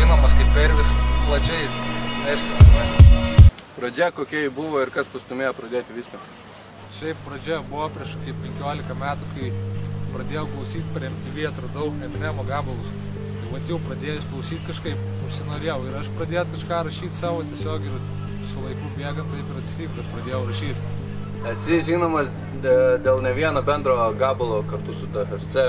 žinomas kaip Pervis, plačiai neaišku. Pradžia kokia jį buvo ir kas pastumėjo pradėti viską? Šiaip pradžia buvo prieš kaip 15 metų, kai pradėjau klausyti per MTV, atradau Eminemo gabalus. Tai vat jau pradėjus klausyti kažkaip, užsinorėjau ir aš pradėjau kažką rašyti savo tiesiog ir su laiku bėgant taip ir atsitik, kad pradėjau rašyti. Esi žinomas dėl ne vieno bendro gabalo kartu su DHC,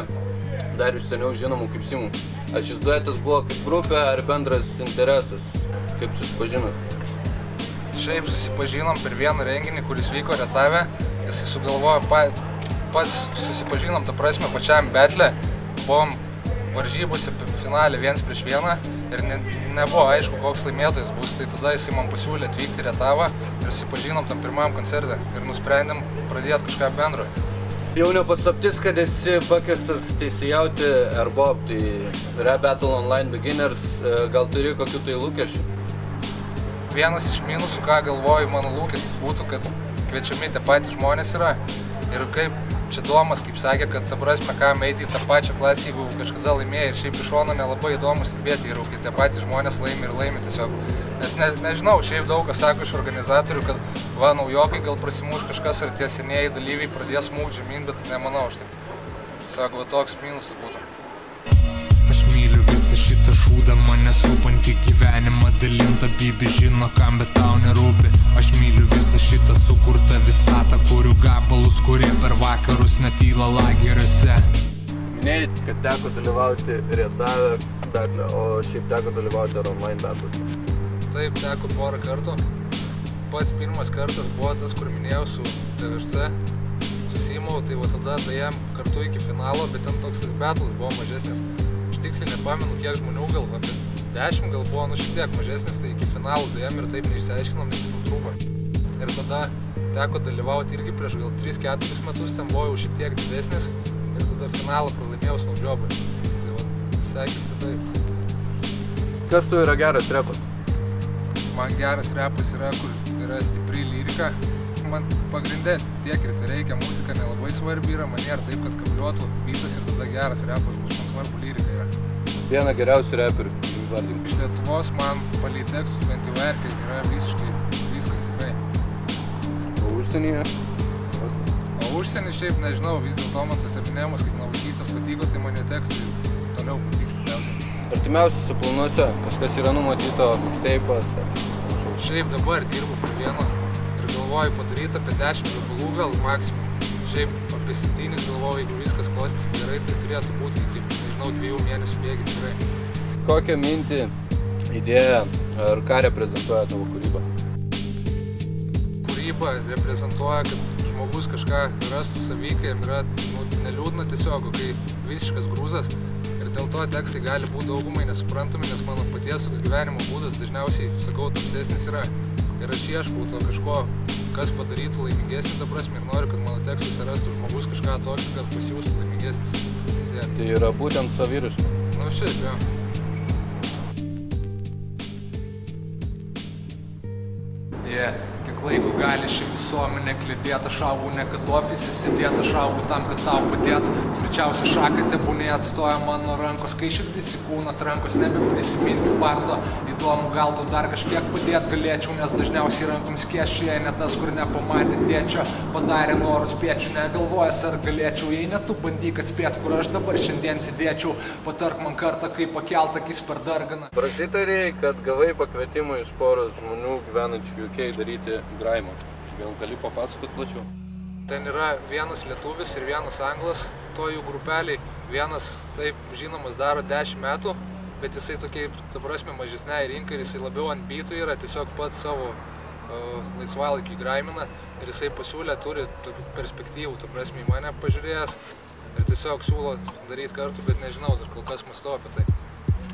dar iš seniau žinomų kaip Simų. Ar šis duetas buvo kaip grupė ar bendras interesas? Kaip susipažinot? Šiaip susipažinom per vieną renginį, kuris vyko Rietave. Jisai sugalvojo pats susipažinom, ta prasme, pačiam betle. Buvom varžybose finalė 1-1 ir nebuvo aišku, koks laimėtojas bus. Tai tada jisai man pasiūlė atvykti į Rietavą ir susipažinom tam pirmam koncerte ir nusprendėm pradėti kažką bendro. Jau nepaslaptis, kad esi pakviestas teisėjauti RBOB, tai Rap Battle Online Beginners, gal turi kokių tai lūkesčių? Vienas iš minusų, ką galvoju, mano lūkestis būtų, kad kviečiami tie patys žmonės yra. Ir kaip čia Domas, kaip sakė, kad ta prasme, kam eiti į tą pačią klasę, jeigu kažkada laimėjai. Ir šiaip iš šono nelabai įdomu stebėti, ir kai tie patys žmonės laimi ir laimi tiesiog. Nes nežinau, šiaip daug kas sako iš organizatorių, kad va, naujokai gal prasimuš kažkas ar tie senieji dalyviai pradės smūgt žemyn, bet nemanau aš taip. Tiesiog va toks minusas būtų. Aš myliu visą šitą šūdą, mane supantį gyvenimą dalintą, Bibi žino kam, bet tau nerūpi. Aš myliu visą šitą sukurtą visatą, kuriu gabalus, kurie per vakarus netyla lageriuose. Minėjai, kad teko dalyvauti Rietave betle, o šiaip teko dalyvauti ar online betlose? Taip, teko porą kartų. Pats pirmas kartas buvo tas, kur minėjau su TVC, su Simau, tai va tada daėjom kartu iki finalo, bet ten toks tas betlas buvo mažesnis. Tiksliai nepamenu, kiek žmonių gal, apie 10 gal buvo, šiek tiek mažesnis, tai iki finalų daėjom ir taip neišsiaiškinom, nes jis nutrūko. Ir tada teko dalyvauti irgi prieš gal 3-4 metus, ten buvo jau šiek tiek didesnis ir tada finalą pralaimėjau Snowjobai. Tai va, sekėsi taip. Kas tu yra geras repas? Man geras repas yra, kur yra stipri lyrika. Man pagrindė tiek ir tai reikia, muzika nelabai svarbi yra, man nėra taip, kad kabliuotų bitas ir tada geras repas bus, man svarbu lyrika yra. Vieną geriausių reperių įvardink. Iš Lietuvos man palei tekstus bent jau Erkė yra visiškai viskas tikrai. O užsienyje? O užsienį šiaip nežinau, vis dėlto man tas Eminemas kaip nuo vaikystės patiko, tai man jo tekstai toliau patiks tikriausiai. Artimiausiuose planuose kažkas yra numatyto, mixtape'as? Šiaip dabar dirbu prie vieno ir galvoju padaryti apie 10 gabalų gal maksimum. Šiaip apie 7 galvoju, jeigu viskas klostys gerai, tai turėtų būti iki, nežinau, 2 mėnesių bėgi tikrai. Kokią mintį, idėją ar ką reprezentuoja tavo kūryba? Kūryba reprezentuoja, kad žmogus kažką rastų savy, kai jam yra neliūdna tiesiog, kai visiškas grūzas. Ir dėl to tekstai gali būti daugumai nesuprantami, nes mano paties toks gyvenimo būdas dažniausiai, sakau, tamsesnis yra. Ir aš ieškau to kažko, kas padarytų laimingesnį, ta prasme, ir noriu, kad mano tekstuose rastų žmogus kažką tokio, kad pasijūstų laimingesnis. Tai yra būtent saviraiška? Nu šiaip, jo. Kiek laiko gali ši visuomenė klėdėt, aš augau ne kad ofise sėdėt, aš augau tam, kad tau padėt. Tvirčiausia šaką tebūnė atstoja mano rankos, kai širdis į kūną trankos, nebeprisiminti parto. Įdomu, gal to dar kažkiek padėt galėčiau, nes dažniausiai rankoms skėsčioje ne tas, kur nepamatė tėčio, padarė norus spėčių, negalvojęs ar galėčiau, jei ne tu bandyk atspėt, kur aš dabar šiandien sėdėčiau, patark man kartą, kaip pakelt akis per darganą. Prasitarėjai, kad gavai pakvietimą iš poros žmonių gyvenančių UK daryti grime. Gal gali papasakot plačiau? Ten yra vienas lietuvis ir vienas anglas, to jų grupeliai. Vienas taip žinomas daro 10 metų, bet jisai tokiai, ta prasme, mažesniai rinkai ir jisai labiau ant beatų yra, tiesiog pats savo laisvalaikį grimina ir jisai pasiūlė, turi tokių perspektyvų, ta prasme, į mane pažiūrėjęs ir tiesiog siūlo daryti kartu, bet nežinau, dar kol kas mąstau apie tai.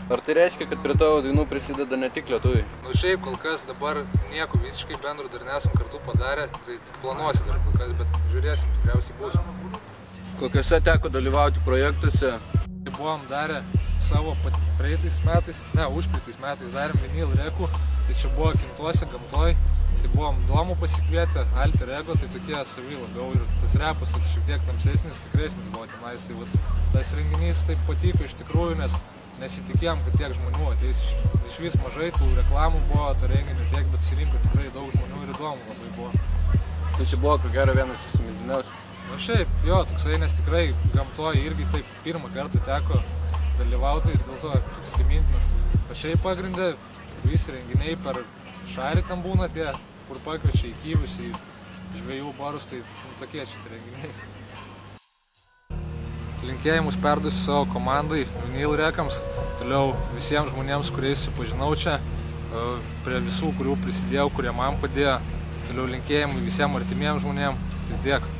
Ar tai reiškia, kad prie tavo dainų prisideda ne tik lietuviai? Nu šiaip kol kas dabar nieko visiškai bendro dar nesam kartu padarę, tai planuosi dar kol kas, bet žiūrėsim, tikriausiai bus. Kokiuose teko dalyvauti projektuose? Buvom darę savo praeitais metais, užpraeitais metais darėm vinyl rekų, tai čia buvo Kintuose, gamtoj, tai buvom Domų pasikvietę, Alter Ego, tai tokie savi labiau ir tas repas šiek tiek tamsesnis, tikresnis buvo tenais. Tai vat, tas renginys taip patiko iš tikrųjų, nes nesitikėjom, kad tiek žmonių ateis. Iš vis mažai tų reklamų buvo, tą renginį tiek, bet surinko tikrai daug žmonių ir įdomu labai buvo. Tai čia buvo, ko gero, vienas įsimintiniausių. Nu šiaip, jo, toksai, nes tikrai gamtoje irgi taip pirmą kartą teko dalyvauti ir dėl to įsimintinas. O šiaip pagrindė visi renginiai per šarį tam būna tie, kur pakviečia į Kyvius, į žvejų barus, tai tokie čia tie renginiai. Linkėjimus perduosiu savo komandai, Vinyl Rekams, toliau visiems žmonėms, kuriais supažinau čia, prie visų, kurių prisidėjau, kurie man padėjo, toliau linkėjimai visiems artimiems žmonėms, tai tiek.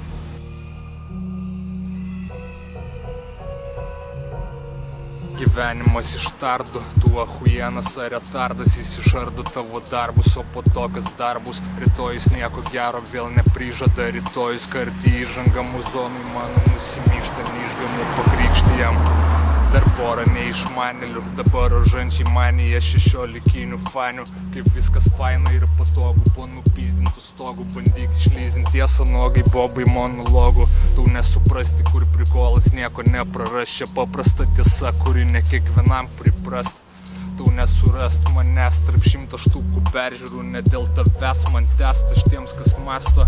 Gyvenimas ištardo, tu ahujenas ar retardas, jis išardo tavo darbus, o po to kas darbus. Rytojus nieko gero vėl neprižada, rytojus kartį įžanga muzonui mano nusimyšta, neišgamu pakrikšti jam. Dar porą neišmanėlių, dabar rožančiai manija 16 fanių. Kaip viskas faina ir patogu, po nupizdintų stogų bandyk išlyzinti tiesą nogai, bobai monologų. Tau nesuprasti, kur prikolas, nieko nepraras, čia paprasta tiesa, kuri ne kiekvienam priprast. Tau nesurast manęs tarp 100 štukų peržiūrų, ne dėl tavęs man testa tiems, kas masto.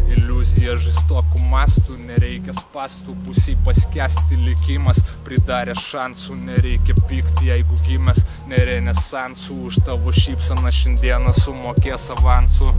Iliuzija žaistokų mastų, nereikia spastų, pusiai paskesti likimas, pridarė šansų, nereikia pykti, jeigu gimęs, ne renesansų, už tavo šypsaną šiandieną sumokės avansų.